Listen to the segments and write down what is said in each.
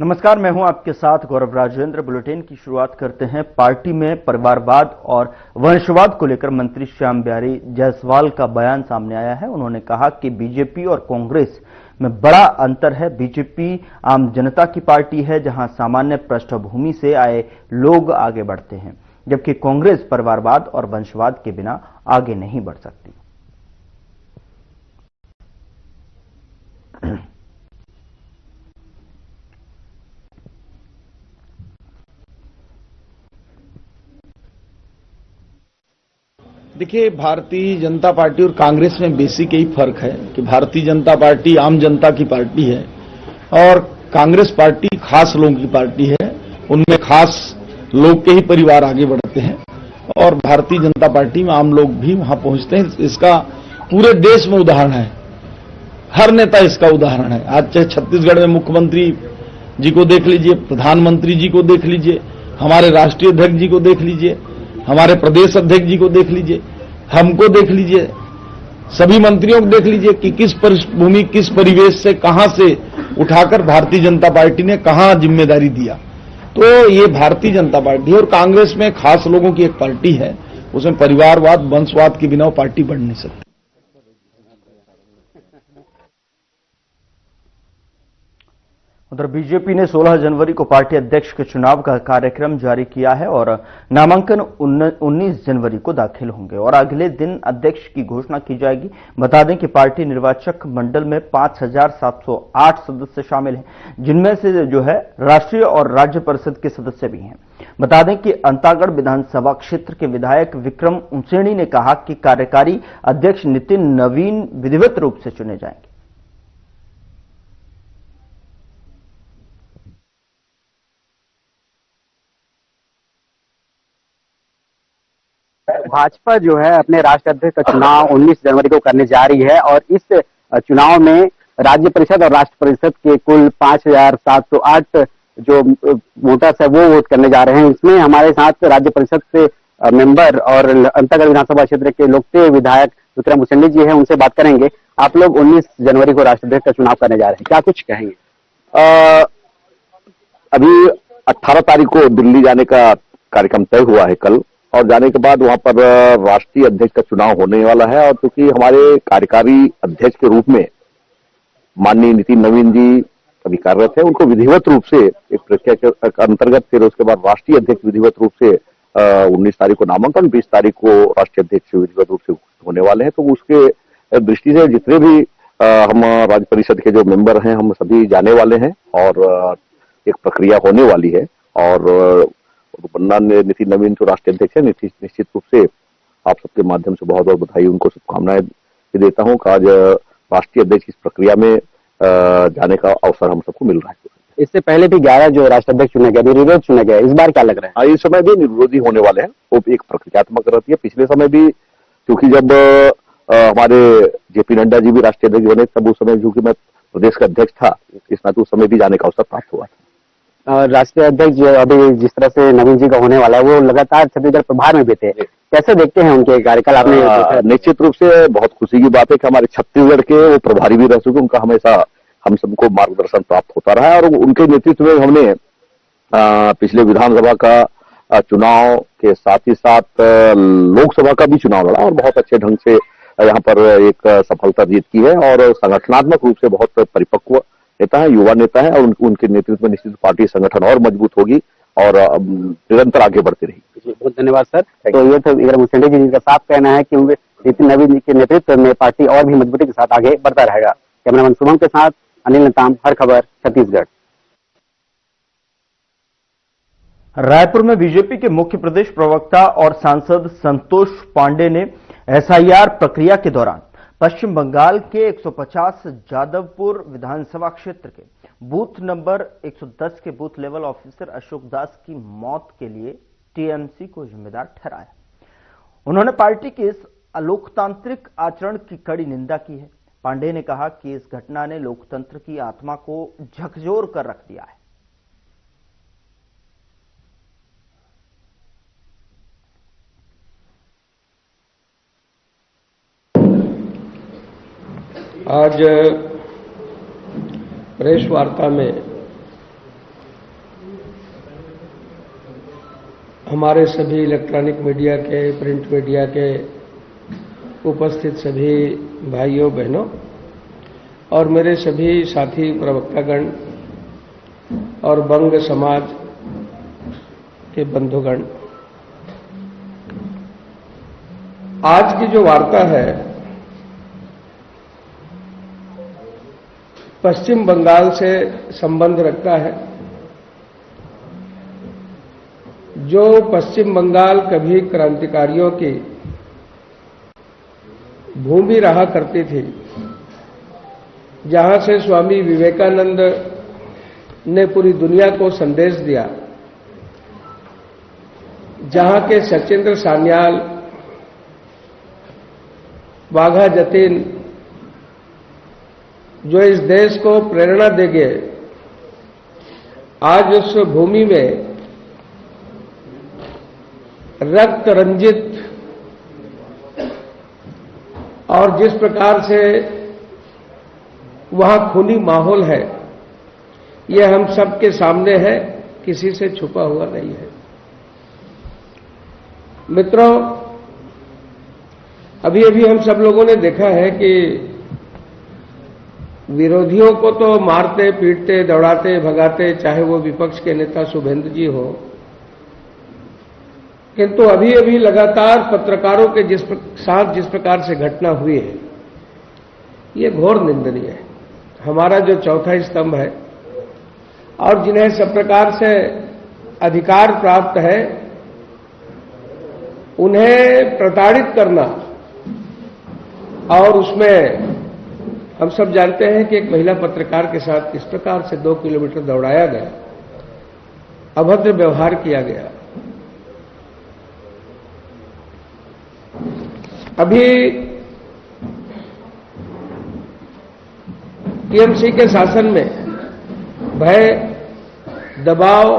नमस्कार, मैं हूं आपके साथ गौरव राजेंद्र। बुलेटिन की शुरुआत करते हैं। पार्टी में परिवारवाद और वंशवाद को लेकर मंत्री श्याम बिहारी जायसवाल का बयान सामने आया है। उन्होंने कहा कि बीजेपी और कांग्रेस में बड़ा अंतर है। बीजेपी आम जनता की पार्टी है, जहां सामान्य पृष्ठभूमि से आए लोग आगे बढ़ते हैं, जबकि कांग्रेस परिवारवाद और वंशवाद के बिना आगे नहीं बढ़ सकती। देखिए, भारतीय जनता पार्टी और कांग्रेस में बेसिक यही फर्क है कि भारतीय जनता पार्टी आम जनता की पार्टी है और कांग्रेस पार्टी खास लोगों की पार्टी है। उनमें खास लोग के ही परिवार आगे बढ़ते हैं और भारतीय जनता पार्टी में आम लोग भी वहां पहुंचते हैं। इसका पूरे देश में उदाहरण है, हर नेता इसका उदाहरण है। आज चाहे छत्तीसगढ़ में मुख्यमंत्री जी को देख लीजिए, प्रधानमंत्री जी को देख लीजिए, हमारे राष्ट्रीय अध्यक्ष जी को देख लीजिए, हमारे प्रदेश अध्यक्ष जी को देख लीजिए, हमको देख लीजिए, सभी मंत्रियों को देख लीजिए कि किस पृष्ठभूमि, किस परिवेश से, कहां से उठाकर भारतीय जनता पार्टी ने कहां जिम्मेदारी दिया। तो ये भारतीय जनता पार्टी और कांग्रेस में खास लोगों की एक पार्टी है, उसमें परिवारवाद, वंशवाद के बिना वो पार्टी बढ़ नहीं सकती। उधर बीजेपी ने 16 जनवरी को पार्टी अध्यक्ष के चुनाव का कार्यक्रम जारी किया है और नामांकन 19 जनवरी को दाखिल होंगे और अगले दिन अध्यक्ष की घोषणा की जाएगी। बता दें कि पार्टी निर्वाचक मंडल में 5,708 सदस्य शामिल हैं, जिनमें से जो है राष्ट्रीय और राज्य परिषद के सदस्य भी हैं। बता दें कि अंतागढ़ विधानसभा क्षेत्र के विधायक विक्रम उसेंडी ने कहा कि कार्यकारी अध्यक्ष नितिन नवीन विधिवत रूप से चुने जाएंगे। भाजपा जो है अपने राष्ट्रीय अध्यक्ष का चुनाव 19 जनवरी को करने जा रही है और इस चुनाव में राज्य परिषद और राष्ट्र परिषद के कुल 5,708 जो वोटर्स है वो वोट करने जा रहे हैं। इसमें हमारे साथ राज्य परिषद से मेंबर और अंतागढ़ विधानसभा क्षेत्र के लोकप्रिय विधायक विक्रम उसेंडी जी हैं, उनसे बात करेंगे। आप लोग 19 जनवरी को राष्ट्रीय अध्यक्ष का चुनाव करने जा रहे हैं, क्या कुछ कहेंगे? अभी 18 तारीख को दिल्ली जाने का कार्यक्रम तय हुआ है कल, और जाने के बाद वहां पर राष्ट्रीय अध्यक्ष का चुनाव होने वाला है। और क्योंकि हमारे कार्यकारी अध्यक्ष के रूप में माननीय नितिन नवीन जी अभी कार्यरत है, उनको विधिवत रूप से एक प्रक्रिया के अंतर्गत फिर उसके बाद राष्ट्रीय अध्यक्ष विधिवत रूप से 19 तारीख को नामांकन, 20 तारीख को राष्ट्रीय अध्यक्ष विधिवत रूप से होने वाले हैं। तो उसके दृष्टि से जितने भी हम राज्य परिषद के जो मेंबर हैं, हम सभी जाने वाले हैं और एक प्रक्रिया होने वाली है। और बनना नितिन नवीन जो राष्ट्रीय अध्यक्ष है, निश्चित रूप से आप सबके माध्यम से बहुत बहुत बधाई, उनको शुभकामनाएं देता हूं कि आज राष्ट्रीय अध्यक्ष इस प्रक्रिया में जाने का अवसर हम सबको मिल रहा है। इससे पहले भी 11 जो राष्ट्रीय अध्यक्ष चुना गया, निर्विरोध चुना गया, इस बार क्या लग रहा है? इस समय भी निर्विरोधी होने वाले हैं, वो एक प्रक्रियात्मक रहती है। पिछले समय भी क्योंकि जब हमारे जेपी नड्डा जी भी राष्ट्रीय अध्यक्ष बने, तब उस समय क्योंकि मैं प्रदेश का अध्यक्ष था, इस नाते उस समय भी जाने का अवसर प्राप्त हुआ था। राष्ट्रीय अध्यक्ष अभी जिस तरह से नवीन जी का होने वाला है, वो लगातार छत्तीसगढ़ प्रभार में भी थे, कैसे देखते हैं उनके कार्यकाल? आपने निश्चित रूप से बहुत खुशी की बात है कि हमारे छत्तीसगढ़ के वो प्रभारी भी रह चुके, उनका हमेशा हम सबको मार्गदर्शन प्राप्त होता रहा है। और उनके नेतृत्व में हमने पिछले विधानसभा का चुनाव के साथ ही साथ लोकसभा का भी चुनाव लड़ा और बहुत अच्छे ढंग से यहाँ पर एक सफलता जीत की है। और संगठनात्मक रूप से बहुत परिपक्व नेता है, युवा नेता है, और उनके नेतृत्व में निश्चित पार्टी संगठन और मजबूत होगी और निरंतर आगे बढ़ती रहेगी। बहुत धन्यवाद सर। तो ये तो विक्रम उसेंडी जी का साफ कहना है कि नितिन नवीन जी के नेतृत्व में पार्टी और भी मजबूती के साथ आगे बढ़ता रहेगा। कैमरामैन शुभम के साथ अनिल नताम, हर खबर, छत्तीसगढ़। रायपुर में बीजेपी के मुख्य प्रदेश प्रवक्ता और सांसद संतोष पांडे ने एसआईआर प्रक्रिया के दौरान पश्चिम बंगाल के 150 जादवपुर विधानसभा क्षेत्र के बूथ नंबर 110 के बूथ लेवल ऑफिसर अशोक दास की मौत के लिए टीएमसी को जिम्मेदार ठहराया। उन्होंने पार्टी के इस अलोकतांत्रिक आचरण की कड़ी निंदा की है। पांडे ने कहा कि इस घटना ने लोकतंत्र की आत्मा को झकझोर कर रख दिया है। आज प्रेस वार्ता में हमारे सभी इलेक्ट्रॉनिक मीडिया के, प्रिंट मीडिया के उपस्थित सभी भाइयों बहनों और मेरे सभी साथी प्रवक्तागण और बंग समाज के बंधुगण, आज की जो वार्ता है पश्चिम बंगाल से संबंध रखता है। जो पश्चिम बंगाल कभी क्रांतिकारियों की भूमि रहा करती थी, जहां से स्वामी विवेकानंद ने पूरी दुनिया को संदेश दिया, जहां के सचिंद्र सान्याल, वाघा जतीन जो इस देश को प्रेरणा देंगे, आज उस भूमि में रक्त रंजित और जिस प्रकार से वहां खूनी माहौल है, यह हम सबके सामने है, किसी से छुपा हुआ नहीं है। मित्रों, अभी अभी हम सब लोगों ने देखा है कि विरोधियों को तो मारते, पीटते, दौड़ाते, भगाते, चाहे वो विपक्ष के नेता शुभेंदु जी हो, किंतु अभी अभी लगातार पत्रकारों के साथ जिस प्रकार से घटना हुई है, ये घोर निंदनीय है। हमारा जो चौथा स्तंभ है और जिन्हें सब प्रकार से अधिकार प्राप्त है, उन्हें प्रताड़ित करना, और उसमें हम सब जानते हैं कि एक महिला पत्रकार के साथ किस प्रकार से 2 किलोमीटर दौड़ाया गया, अभद्र व्यवहार किया गया। अभी टीएमसी के शासन में भय, दबाव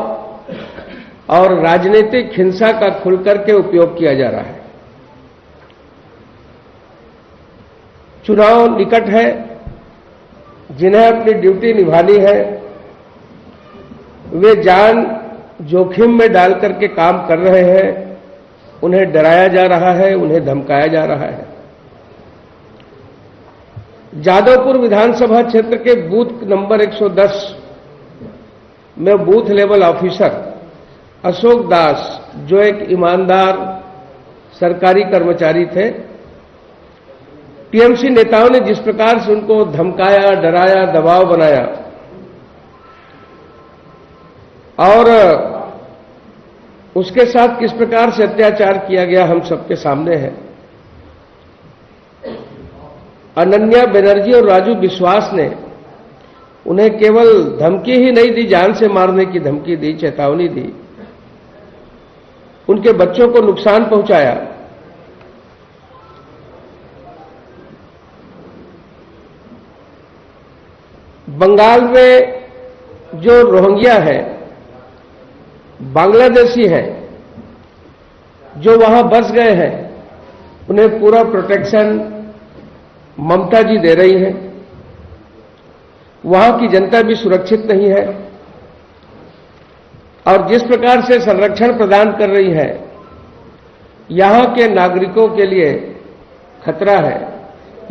और राजनीतिक हिंसा का खुलकर के उपयोग किया जा रहा है। चुनाव निकट है, जिन्हें अपनी ड्यूटी निभानी है, वे जान जोखिम में डाल करके काम कर रहे हैं। उन्हें डराया जा रहा है, उन्हें धमकाया जा रहा है। जादवपुर विधानसभा क्षेत्र के बूथ नंबर 110 में बूथ लेवल ऑफिसर अशोक दास, जो एक ईमानदार सरकारी कर्मचारी थे, टीएमसी नेताओं ने जिस प्रकार से उनको धमकाया, डराया, दबाव बनाया और उसके साथ किस प्रकार से अत्याचार किया गया, हम सबके सामने है। अनन्या बनर्जी और राजू विश्वास ने उन्हें केवल धमकी ही नहीं दी, जान से मारने की धमकी दी, चेतावनी दी, उनके बच्चों को नुकसान पहुंचाया। बंगाल में जो रोहिंग्या है, बांग्लादेशी हैं, जो वहां बस गए हैं, उन्हें पूरा प्रोटेक्शन ममता जी दे रही हैं। वहां की जनता भी सुरक्षित नहीं है और जिस प्रकार से संरक्षण प्रदान कर रही है, यहां के नागरिकों के लिए खतरा है।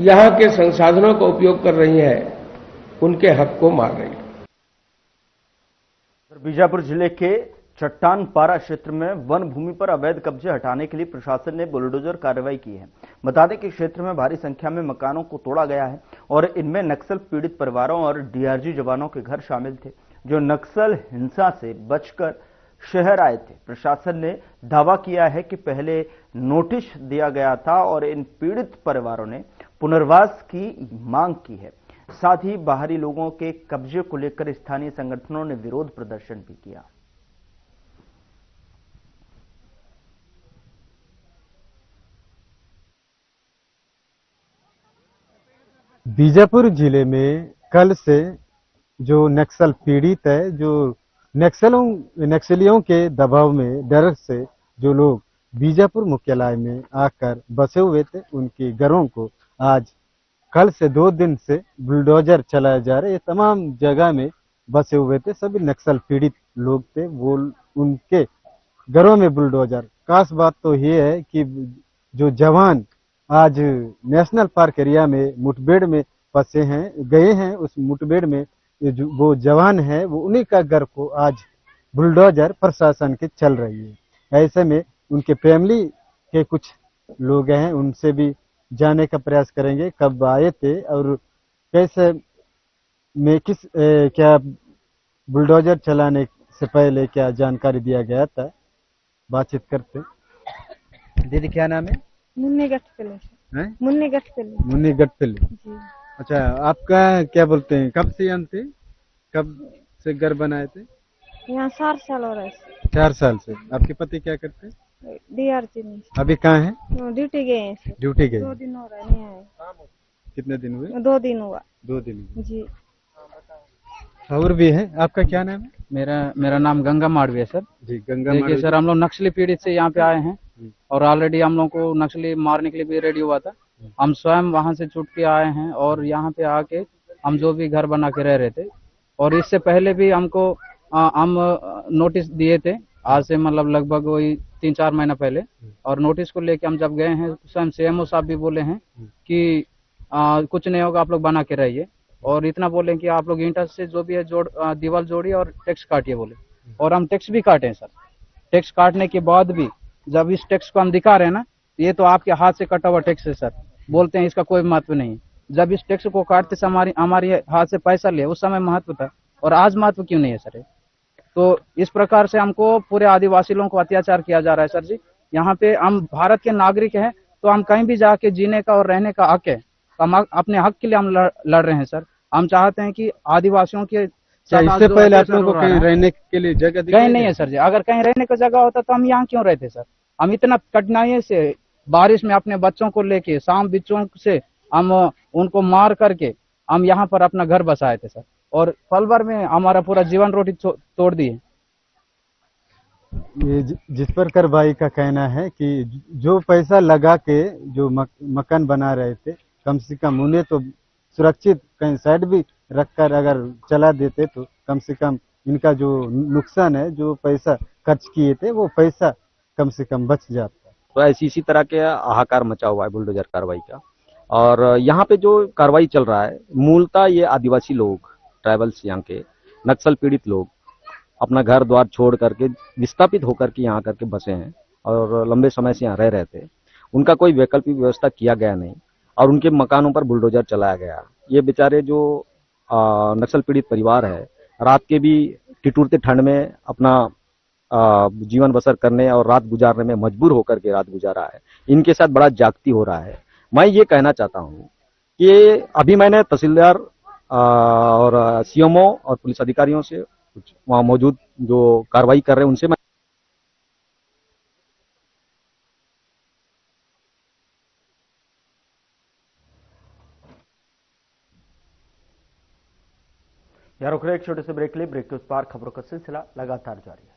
यहां के संसाधनों का उपयोग कर रही है, उनके हक को मार रही है। बीजापुर जिले के चट्टान पारा क्षेत्र में वन भूमि पर अवैध कब्जे हटाने के लिए प्रशासन ने बुलडोजर कार्रवाई की है। बता दें कि क्षेत्र में भारी संख्या में मकानों को तोड़ा गया है और इनमें नक्सल पीड़ित परिवारों और डीआरजी जवानों के घर शामिल थे, जो नक्सल हिंसा से बचकर शहर आए थे। प्रशासन ने दावा किया है कि पहले नोटिस दिया गया था और इन पीड़ित परिवारों ने पुनर्वास की मांग की है। साथ ही बाहरी लोगों के कब्जे को लेकर स्थानीय संगठनों ने विरोध प्रदर्शन भी किया। बीजापुर जिले में कल से जो नक्सल पीड़ित है, जो नक्सलियों के दबाव में, डर से जो लोग बीजापुर मुख्यालय में आकर बसे हुए थे, उनके घरों को आज कल से 2 दिन से बुलडोजर चलाया जा रहा है। ये तमाम जगह में बसे हुए थे, सभी नक्सल पीड़ित लोग थे। वो उनके घरों में बुलडोजर। खास बात तो ये है कि जो जवान आज नेशनल पार्क एरिया में मुठभेड़ में फंसे हैं, गए हैं, उस मुठभेड़ में वो जवान है, वो उन्हीं का घर को आज बुलडोजर प्रशासन के चल रही है। ऐसे में उनके फैमिली के कुछ लोग हैं, उनसे भी जाने का प्रयास करेंगे कब आए थे और कैसे में क्या बुलडोजर चलाने से पहले क्या जानकारी दिया गया था। बातचीत करते। दीदी क्या नाम है? मुन्नी गठपल्ली से। हैं? मुन्नी गठपल्ली। मुन्नी गठपल्ली। जी। अच्छा, आपका क्या बोलते हैं, कब से यहाँ थे, कब से घर बनाए थे? यहाँ 4 साल हो रहे 4 साल से। आपके पति क्या करते हैं? DRC में। अभी कहाँ हैं? ड्यूटी गए हैं सर। ड्यूटी गए। 2 दिन हो रहे नहीं आए। कितने दिन हुए? 2 दिन हुआ। 2 दिन हुए। जी। और भी है। आपका क्या नाम है? मेरा नाम गंगा माड़वी है सर। जी, गंगा देखिए सर, हम लोग नक्सली पीड़ित से यहाँ पे आए हैं और ऑलरेडी हम लोग को नक्सली मारने के लिए भी रेडी हुआ था। हम स्वयं वहाँ से छूट के आए हैं और यहाँ पे आके हम जो भी घर बना के रह रहे थे, और इससे पहले भी हमको हम नोटिस दिए थे, आज से मतलब लगभग वही 3-4 महीना पहले। और नोटिस को लेके हम जब गए हैं, स्वयं CMO साहब भी बोले हैं कि कुछ नहीं होगा, आप लोग बना के रहिए, और इतना बोले कि आप लोग ईंटा से जो भी है दीवार जोड़िए और टैक्स काटिए बोले। और हम टैक्स भी काटे हैं सर। टैक्स काटने के बाद भी जब इस टैक्स को हम दिखा रहे हैं ना, ये तो आपके हाथ से कटा हुआ टैक्स है सर, बोलते हैं इसका कोई महत्व नहीं। जब इस टैक्स को काटते समय हमारे हाथ से पैसा लिए, उस समय महत्व था, और आज महत्व क्यों नहीं है सर? तो इस प्रकार से हमको पूरे आदिवासी लोगों को अत्याचार किया जा रहा है सर जी। यहाँ पे हम भारत के नागरिक हैं, तो हम कहीं भी जाके जीने का और रहने का हक है। हम अपने हक के लिए हम लड़ रहे हैं सर। हम चाहते हैं कि आदिवासियों के इससे पहले आप लोगों को कहीं रहने के लिए जगह कहीं नहीं है सर जी। अगर कहीं रहने का जगह होता तो हम यहाँ क्यों रहते सर? हम इतना कठिनाई से बारिश में अपने बच्चों को लेके, शाम बच्चों से हम उनको मार करके हम यहाँ पर अपना घर बसाए थे सर, और पल भर में हमारा पूरा जीवन रोटी तोड़ दिए। ये जिस पर भाई का कहना है कि जो पैसा लगा के जो मकान बना रहे थे, कम से कम उन्हें तो सुरक्षित कहीं साइड भी रखकर अगर चला देते तो कम से कम इनका जो नुकसान है, जो पैसा खर्च किए थे, वो पैसा कम से कम बच जाता। तो इसी तरह के हाहाकार मचा हुआ है बुलडोजर कार्रवाई का। और यहाँ पे जो कार्रवाई चल रहा है, मूलतः ये आदिवासी लोग, ट्राइबल्स, यहाँ के नक्सल पीड़ित लोग अपना घर द्वार छोड़ करके विस्थापित होकर के यहाँ करके बसे हैं और लंबे समय से यहाँ रह रहे थे। उनका कोई वैकल्पिक व्यवस्था किया गया नहीं और उनके मकानों पर बुलडोजर चलाया गया। ये बेचारे जो नक्सल पीड़ित परिवार है, रात के भी ठिठुरते ठंड में अपना जीवन बसर करने और रात गुजारने में मजबूर होकर के रात गुजारा है। इनके साथ बड़ा ज्यादती हो रहा है। मैं ये कहना चाहता हूँ कि अभी मैंने तहसीलदार और CMO और पुलिस अधिकारियों से, कुछ वहाँ मौजूद जो कार्रवाई कर रहे हैं उनसे मैं यहाँ रुक रहे एक छोटे से ब्रेक ले। ब्रेक के उस पार खबरों का सिलसिला लगातार जारी है।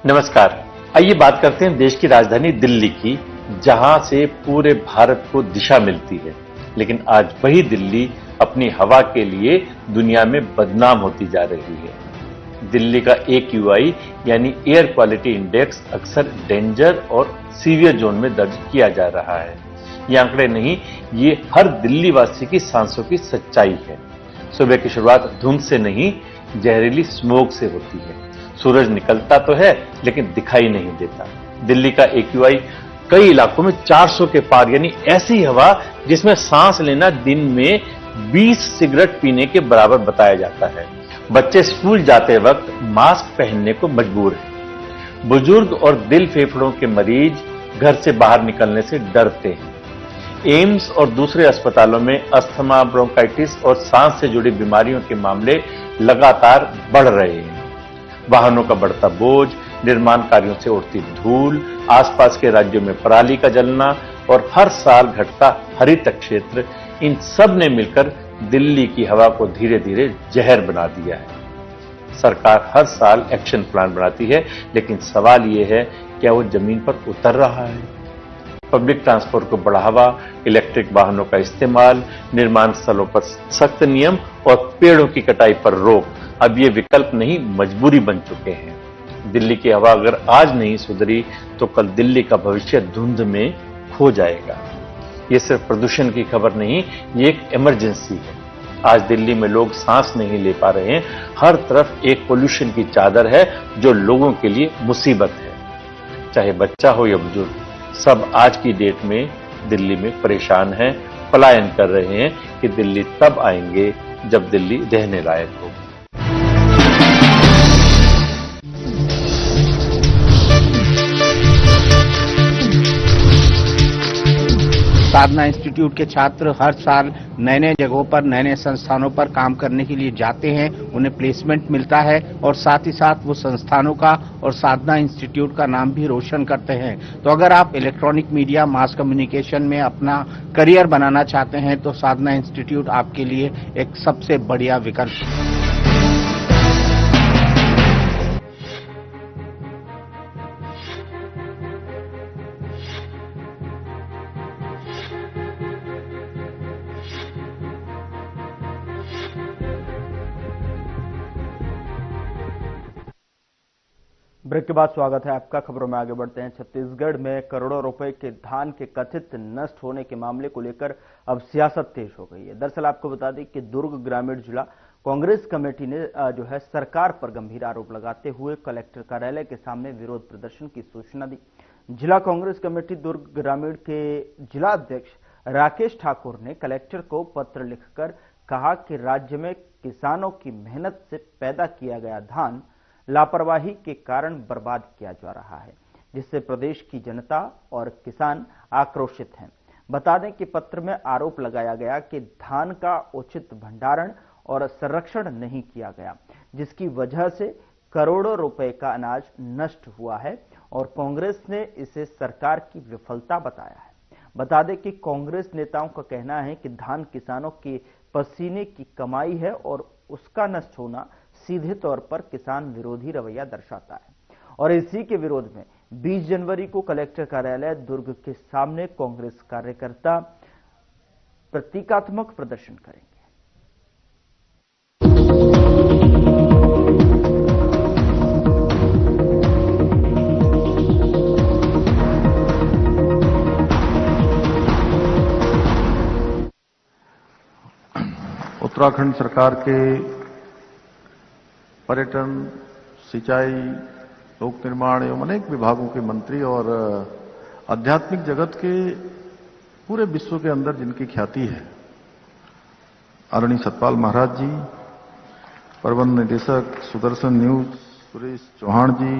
नमस्कार, आइए बात करते हैं देश की राजधानी दिल्ली की, जहां से पूरे भारत को दिशा मिलती है। लेकिन आज वही दिल्ली अपनी हवा के लिए दुनिया में बदनाम होती जा रही है। दिल्ली का AQI यानी एयर क्वालिटी इंडेक्स अक्सर डेंजर और सीवियर जोन में दर्ज किया जा रहा है। ये आंकड़े नहीं, ये हर दिल्ली वासी की सांसों की सच्चाई है। सुबह की शुरुआत धुंध से नहीं, जहरीली स्मोक से होती है। सूरज निकलता तो है लेकिन दिखाई नहीं देता। दिल्ली का AQI कई इलाकों में 400 के पार, यानी ऐसी हवा जिसमें सांस लेना दिन में 20 सिगरेट पीने के बराबर बताया जाता है। बच्चे स्कूल जाते वक्त मास्क पहनने को मजबूर हैं। बुजुर्ग और दिल फेफड़ों के मरीज घर से बाहर निकलने से डरते हैं। एम्स और दूसरे अस्पतालों में अस्थमा, ब्रोंकाइटिस और सांस से जुड़ी बीमारियों के मामले लगातार बढ़ रहे हैं। वाहनों का बढ़ता बोझ, निर्माण कार्यों से उड़ती धूल, आसपास के राज्यों में पराली का जलना और हर साल घटता हरित क्षेत्र, इन सब ने मिलकर दिल्ली की हवा को धीरे धीरे जहर बना दिया है। सरकार हर साल एक्शन प्लान बनाती है, लेकिन सवाल यह है, क्या वो जमीन पर उतर रहा है? पब्लिक ट्रांसपोर्ट को बढ़ावा, इलेक्ट्रिक वाहनों का इस्तेमाल, निर्माण स्थलों पर सख्त नियम और पेड़ों की कटाई पर रोक अब ये विकल्प नहीं, मजबूरी बन चुके हैं। दिल्ली की हवा अगर आज नहीं सुधरी तो कल दिल्ली का भविष्य धुंध में खो जाएगा। ये सिर्फ प्रदूषण की खबर नहीं, ये एक इमरजेंसी है। आज दिल्ली में लोग सांस नहीं ले पा रहे हैं। हर तरफ एक पोल्यूशन की चादर है जो लोगों के लिए मुसीबत है। चाहे बच्चा हो या बुजुर्ग, सब आज की डेट में दिल्ली में परेशान हैं, पलायन कर रहे हैं कि दिल्ली तब आएंगे जब दिल्ली रहने लायक हो। साधना इंस्टीट्यूट के छात्र हर साल नए नए जगहों पर, नए नए संस्थानों पर काम करने के लिए जाते हैं, उन्हें प्लेसमेंट मिलता है और साथ ही साथ वो संस्थानों का और साधना इंस्टीट्यूट का नाम भी रोशन करते हैं। तो अगर आप इलेक्ट्रॉनिक मीडिया, मास कम्युनिकेशन में अपना करियर बनाना चाहते हैं तो साधना इंस्टीट्यूट आपके लिए एक सबसे बढ़िया विकल्प है। ब्रेक के बाद स्वागत है आपका। खबरों में आगे बढ़ते हैं। छत्तीसगढ़ में करोड़ों रुपए के धान के कथित नष्ट होने के मामले को लेकर अब सियासत तेज हो गई है। दरअसल आपको बता दें कि दुर्ग ग्रामीण जिला कांग्रेस कमेटी ने जो है सरकार पर गंभीर आरोप लगाते हुए कलेक्टर कार्यालय के सामने विरोध प्रदर्शन की सूचना दी। जिला कांग्रेस कमेटी दुर्ग ग्रामीण के जिला अध्यक्ष राकेश ठाकुर ने कलेक्टर को पत्र लिखकर कहा कि राज्य में किसानों की मेहनत से पैदा किया गया धान लापरवाही के कारण बर्बाद किया जा रहा है, जिससे प्रदेश की जनता और किसान आक्रोशित हैं। बता दें कि पत्र में आरोप लगाया गया कि धान का उचित भंडारण और संरक्षण नहीं किया गया, जिसकी वजह से करोड़ों रुपए का अनाज नष्ट हुआ है और कांग्रेस ने इसे सरकार की विफलता बताया है। बता दें कि कांग्रेस नेताओं का कहना है कि धान किसानों के पसीने की कमाई है और उसका नष्ट होना सीधे तौर पर किसान विरोधी रवैया दर्शाता है। और इसी के विरोध में 20 जनवरी को कलेक्टर कार्यालय दुर्ग के सामने कांग्रेस कार्यकर्ता प्रतीकात्मक प्रदर्शन करेंगे। उत्तराखंड सरकार के पर्यटन, सिंचाई, लोक निर्माण एवं अनेक विभागों के मंत्री और आध्यात्मिक जगत के पूरे विश्व के अंदर जिनकी ख्याति है, आदरणीय सतपाल महाराज जी, प्रबंध निदेशक सुदर्शन न्यूज सुरेश चौहान जी,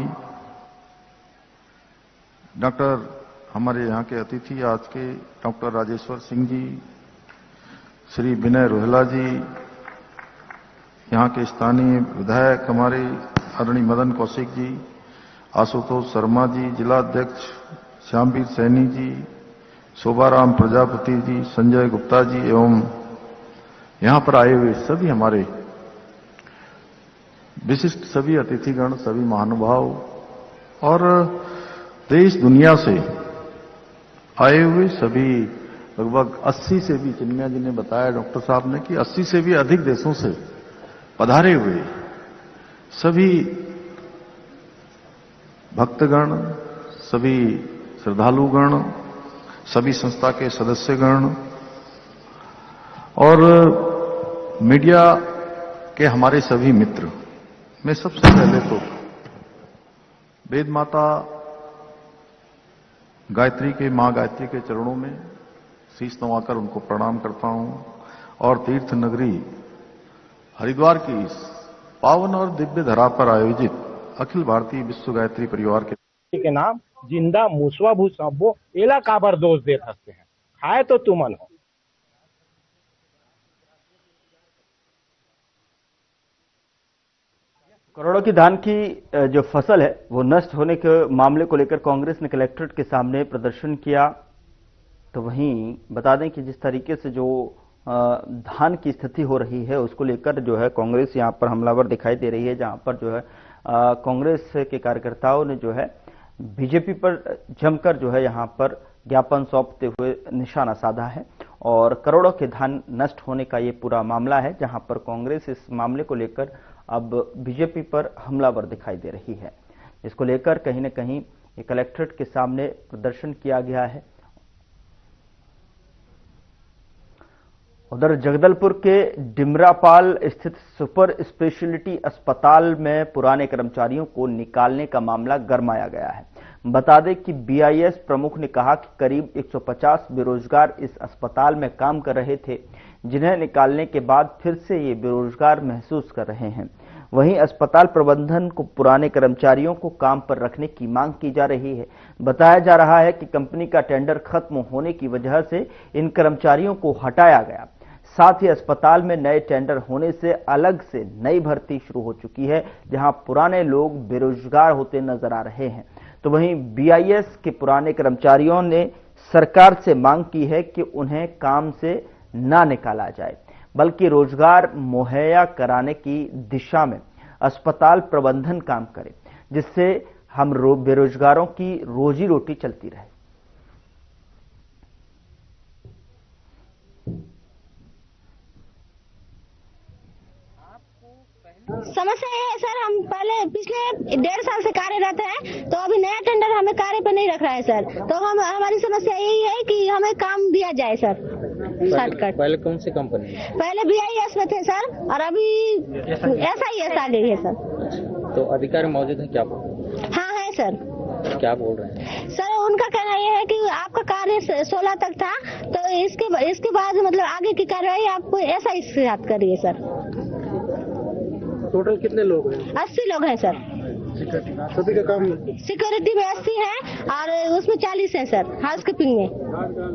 डॉक्टर हमारे यहाँ के अतिथि आज के डॉक्टर राजेश्वर सिंह जी, श्री विनय रोहेला जी, यहाँ के स्थानीय विधायक हमारे आदरणीय मदन कौशिक जी, आशुतोष शर्मा जी, जिला अध्यक्ष श्यामवीर सैनी जी, शोभाराम प्रजापति जी, संजय गुप्ता जी एवं यहाँ पर आए हुए सभी हमारे विशिष्ट सभी अतिथिगण, सभी महानुभाव और देश दुनिया से आए हुए सभी लगभग 80 से भी, चिन्मया जी ने बताया डॉक्टर साहब ने कि 80 से भी अधिक देशों से पधारे हुए सभी भक्तगण, सभी श्रद्धालुगण, सभी संस्था के सदस्यगण और मीडिया के हमारे सभी मित्र, मैं सबसे पहले तो वेद माता गायत्री के, मां गायत्री के चरणों में शीश नवाकर उनको प्रणाम करता हूं और तीर्थ नगरी हरिद्वार की इस पावन और दिव्य धरा पर आयोजित अखिल भारतीय विश्व गायत्री परिवार के नाम जिंदा मूसवा भूसबो एला काबर दोष दे सकते हैं, खाए तो तुमन हो। करोड़ों की धान की जो फसल है वो नष्ट होने के मामले को लेकर कांग्रेस ने कलेक्ट्रेट के सामने प्रदर्शन किया। तो वहीं बता दें कि जिस तरीके से जो धान की स्थिति हो रही है उसको लेकर जो है कांग्रेस यहां पर हमलावर दिखाई दे रही है, जहां पर जो है कांग्रेस के कार्यकर्ताओं ने जो है बीजेपी पर जमकर जो है यहां पर ज्ञापन सौंपते हुए निशाना साधा है और करोड़ों के धन नष्ट होने का ये पूरा मामला है, जहां पर कांग्रेस इस मामले को लेकर अब बीजेपी पर हमलावर दिखाई दे रही है। इसको लेकर कहीं न कहीं कलेक्ट्रेट के सामने प्रदर्शन किया गया है। उधर जगदलपुर के डिमरापाल स्थित सुपर स्पेशलिटी अस्पताल में पुराने कर्मचारियों को निकालने का मामला गरमाया गया है। बता दें कि बीआईएस प्रमुख ने कहा कि करीब 150 बेरोजगार इस अस्पताल में काम कर रहे थे, जिन्हें निकालने के बाद फिर से ये बेरोजगार महसूस कर रहे हैं। वहीं अस्पताल प्रबंधन को पुराने कर्मचारियों को काम पर रखने की मांग की जा रही है। बताया जा रहा है कि कंपनी का टेंडर खत्म होने की वजह से इन कर्मचारियों को हटाया गया। साथ ही अस्पताल में नए टेंडर होने से अलग से नई भर्ती शुरू हो चुकी है, जहां पुराने लोग बेरोजगार होते नजर आ रहे हैं। तो वहीं बीआईएस के पुराने कर्मचारियों ने सरकार से मांग की है कि उन्हें काम से ना निकाला जाए, बल्कि रोजगार मुहैया कराने की दिशा में अस्पताल प्रबंधन काम करे, जिससे हम बेरोजगारों की रोजी रोटी चलती रहे। समस्या ये है सर, हम पहले पिछले 1.5 साल से कार्यरत हैं, तो अभी नया टेंडर हमें कार्य पर नहीं रख रहा है सर। तो हमारी समस्या यही है कि हमें काम दिया जाए सर। शॉर्टकट। पहले कौन सी कंपनी? पहले बीआईएस में थे सर, और अभी एसआईएस आ गई है सर। तो अधिकारी मौजूद है क्या? हाँ है सर। क्या बोल रहे हैं सर? उनका कहना यह है कि आपका कार्य 16 तक था, तो इसके बाद मतलब आगे की कार्रवाई आप एसआईएस के साथ करिए सर। टोटल कितने लोग हैं? 80 लोग हैं सर। सभी का काम? सिक्योरिटी में 80 है और उसमें 40 है सर हाउसकीपिंग में।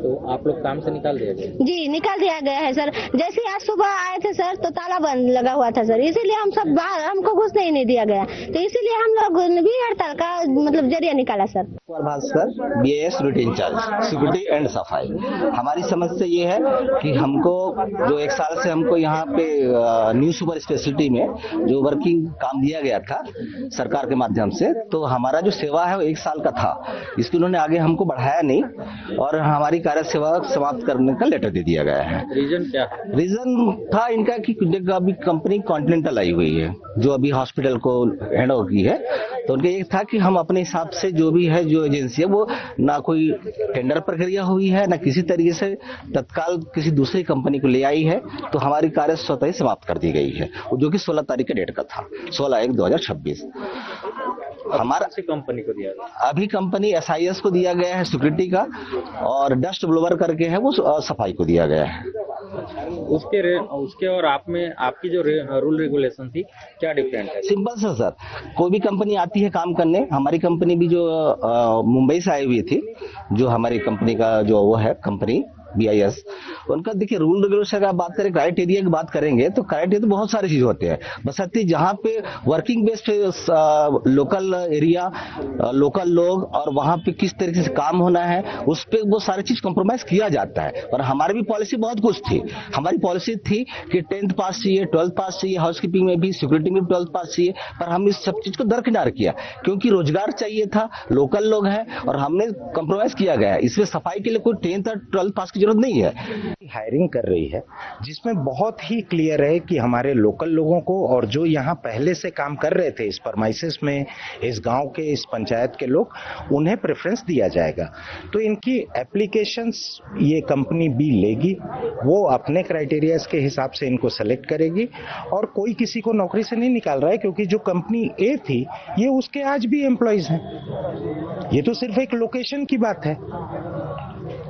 तो आप लोग काम से निकाल दिया गया? जी निकाल दिया गया है सर। जैसे आज सुबह आए थे सर तो ताला बंद लगा हुआ था सर, इसीलिए हम सब बाहर, हमको घुसने ही नहीं दिया गया, तो इसीलिए हम लोग भी हड़ताल का मतलब जरिया निकाला sir. Bhaskar, BAS routine charge security and सफाई। हमारी समस्या ये है कि हमको जो 1 साल से हमको यहाँ पे न्यू सुपर स्पेशलिटी में जो वर्किंग काम दिया गया था सरकार के माध्यम से, तो हमारा जो सेवा है वो 1 साल का था। इसको उन्होंने आगे हमको बढ़ाया नहीं और हमारी कार्य सेवा समाप्त करने का लेटर दे दिया गया है। रीजन क्या? रीजन था इनका कि अभी कंपनी कॉन्टिनेंटल आई हुई है जो अभी हॉस्पिटल को हैंड ओवर की है, तो उनका ये था कि हम अपने हिसाब से जो भी है, जो एजेंसी है वो ना कोई टेंडर प्रक्रिया हुई है, ना किसी तरीके से तत्काल किसी दूसरी कंपनी को ले आई है, तो हमारी कार्य स्वतः ही समाप्त कर दी गई है, जो कि 16 तारीख के डेट का था, 16/1/2026। हमारा कंपनी को दिया गया? अभी कंपनी एसआईएस को दिया गया है सिक्योरिटी का, और डस्ट ब्लोवर करके है वो सफाई को दिया गया है। उसके और आप में आपकी जो रूल रेगुलेशन थी क्या डिफरेंट है? सिंपल सा सर, कोई भी कंपनी आती है काम करने, हमारी कंपनी भी जो मुंबई से आई हुई थी, जो हमारी कंपनी का जो वो है कंपनी बीआईएस, उनका देखिए रूल रेगुलेशन का बात करें, क्राइटेरिया की बात करेंगे तो क्राइटेरिया तो बहुत सारी चीज होते हैं, बशर्ते जहाँ पे working based local area, local लोग और वहाँ पे किस तरीके से काम होना है, उस पर वो सारी चीज कॉम्प्रोमाइज किया जाता है। और हमारी भी पॉलिसी बहुत कुछ थी, हमारी पॉलिसी थी कि 10th पास चाहिए, 12th पास चाहिए, हाउसकीपिंग में भी, सिक्योरिटी में भी 12th पास चाहिए, पर हम इस सब चीज को दरकिनार किया क्योंकि रोजगार चाहिए था, लोकल लोग हैं और हमने कॉम्प्रोमाइज किया गया। इसमें सफाई के लिए कोई 10th और 12th पास जरूरत नहीं है। हायरिंग कर रही है जिसमें बहुत ही क्लियर है कि हमारे लोकल लोगों को और जो यहाँ पहले से काम कर रहे थे इस परमाइसिस में, इस गांव के, इस पंचायत के लोग, उन्हें प्रेफरेंस दिया जाएगा। तो इनकी एप्लीकेशंस ये कंपनी बी लेगी, वो अपने क्राइटेरियाज के हिसाब से इनको सेलेक्ट करेगी और कोई किसी को नौकरी से नहीं निकाल रहा है, क्योंकि जो कंपनी ए थी ये उसके आज भी एम्प्लॉयज हैं। ये तो सिर्फ एक लोकेशन की बात है,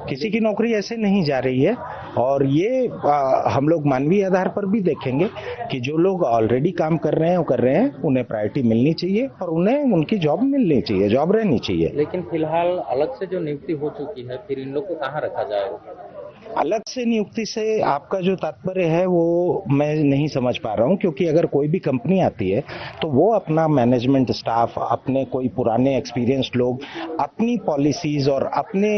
किसी की नौकरी ऐसे नहीं जा रही है। और ये हम लोग मानवीय आधार पर भी देखेंगे कि जो लोग ऑलरेडी काम कर रहे हैं वो कर रहे हैं, उन्हें प्रायोरिटी मिलनी चाहिए और उन्हें उनकी जॉब मिलनी चाहिए, जॉब रहनी चाहिए। लेकिन फिलहाल अलग से जो नियुक्ति हो चुकी है, फिर इन लोग को कहाँ रखा जाएगा? अलग से नियुक्ति से आपका जो तात्पर्य है वो मैं नहीं समझ पा रहा हूं, क्योंकि अगर कोई भी कंपनी आती है तो वो अपना मैनेजमेंट स्टाफ, अपने कोई पुराने एक्सपीरियंस्ड लोग, अपनी पॉलिसीज और अपने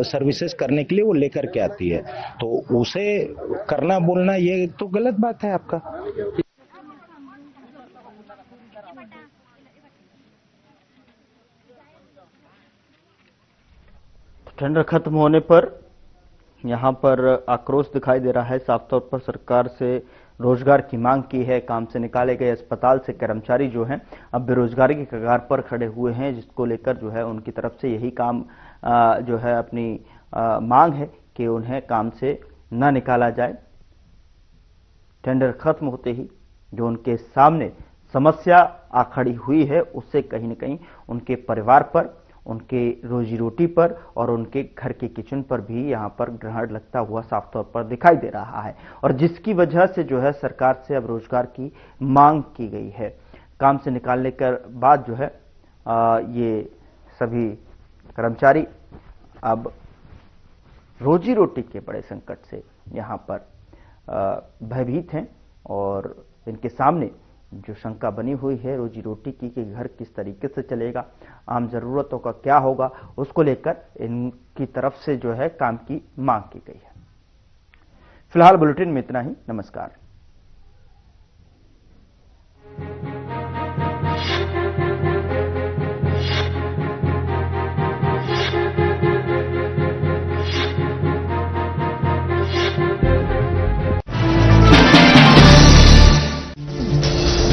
सर्विसेज करने के लिए वो लेकर के आती है, तो उसे करना बोलना ये तो गलत बात है आपका। टेंडर खत्म होने पर यहां पर आक्रोश दिखाई दे रहा है। साफ तौर पर सरकार से रोजगार की मांग की है। काम से निकाले गए अस्पताल से कर्मचारी जो हैं अब बेरोजगारी की कगार पर खड़े हुए हैं, जिसको लेकर जो है उनकी तरफ से यही काम जो है अपनी मांग है कि उन्हें काम से न निकाला जाए। टेंडर खत्म होते ही जो उनके सामने समस्या आ खड़ी हुई है, उससे कहीं न कहीं उनके परिवार पर, उनके रोजी रोटी पर और उनके घर के किचन पर भी यहां पर ग्रहण लगता हुआ साफ तौर पर दिखाई दे रहा है, और जिसकी वजह से जो है सरकार से अब रोजगार की मांग की गई है। काम से निकालने के बाद जो है ये सभी कर्मचारी अब रोजी रोटी के बड़े संकट से यहां पर भयभीत हैं, और इनके सामने जो शंका बनी हुई है रोजी रोटी की कि घर किस तरीके से चलेगा, आम जरूरतों का क्या होगा, उसको लेकर इनकी तरफ से जो है काम की मांग की गई है। फिलहाल बुलेटिन में इतना ही। नमस्कार।